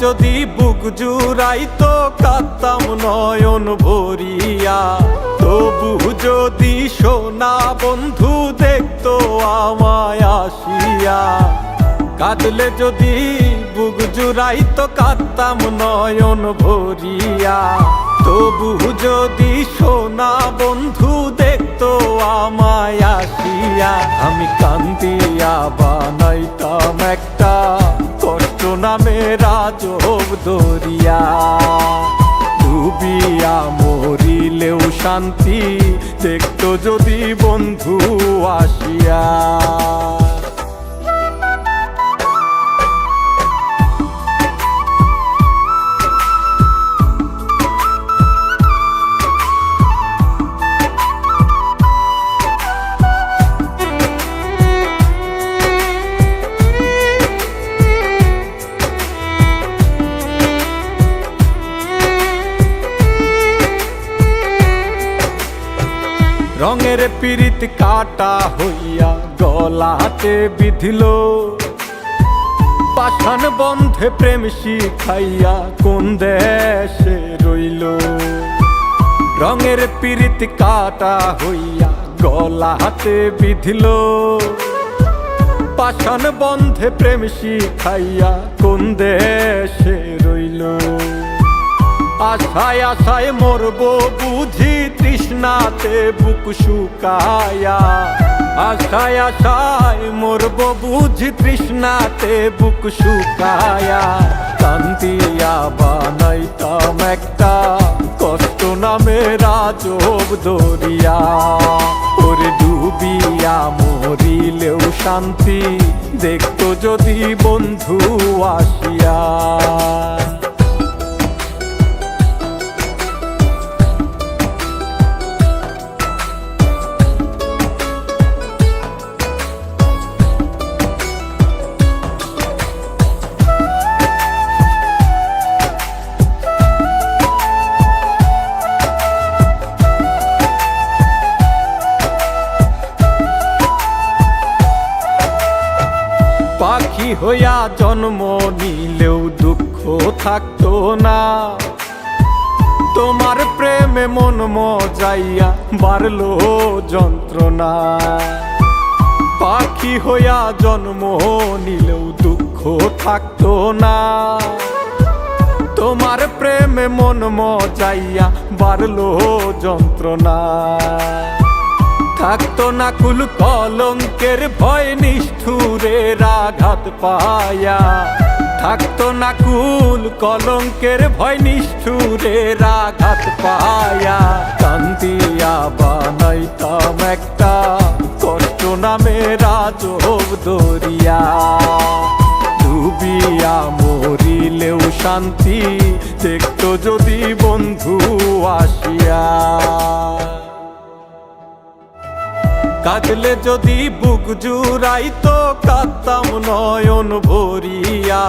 যদি বুক জুড়াইতো কাঁদতাম নয়ন ভরিয়া, তবু যদি সোনা বন্ধু দেখতো আমায় আসিয়া। কাঁদলে যদি বুক জুড়াইতো কাঁদতাম নয়ন ভরিয়া, তবু যদি সোনা বন্ধু দেখতো আমায় আসিয়া। আমি কান্দিয়া বানাইতাম একটা কষ্ট নামের আজব দরিয়া, ডুবিয়া মরিলেও শান্তি দেখতো যদি বন্ধু আসিয়া। রঙের পিরিত কাটা হইয়া গলাতে বিধিল, পাষাণ বন্ধে প্রেম শিখাইয়া কোন দেশে রইল। রঙের পিরিত কাটা হইয়া গলাতে বিধিল, পাষাণ বন্ধে প্রেম শিখাইয়া কোন দেশে রইল। আশায় আশায় মরবো বুঝি তৃষ্ণাতে বুক শুকায়া, আশায় আশায় মরবো বুঝি তৃষ্ণাতে বুক শুকায়া। কান্দিয়া বানাইতাম একটা কষ্ট নামের আজব দরিয়া, ওরে ডুবিয়া মরিলেও শান্তি দেখতো যদি বন্ধু আসিয়া। পাখি হইয়া জন্ম নিলেও দুঃখ থাকতো না, তোমার প্রেমে মন মজাইয়া বাড়লো যন্ত্রণা। পাখি হইয়া জন্ম নিলেও দুঃখ থাকতো না, তোমার প্রেমে মন মজাইয়া বাড়লো যন্ত্রণা। থাকতো না কুল কলঙ্কের ভয় নিষ্ঠুরের আঘাত পায়া, থাকতো না কুল কলঙ্কের ভয় নিষ্ঠুরের আঘাত পায়া। কান্দিয়া বানাইতাম একটা কষ্ট নামের আজব দরিয়া, ডুবিয়া মরিলেও শান্তি দেখতো যদি বন্ধু আসিয়া। কাঁদলে যদি বুক জুড়াইতো কাঁদতাম নয়ন ভরিয়া,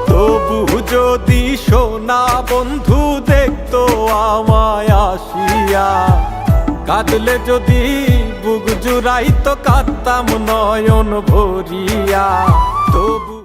তবু যদি সোনা বন্ধু দেখতো আমায় আসিয়া। কাঁদলে যদি বুক জুড়াইতো কাঁদতাম নয়ন ভরিয়া, তবু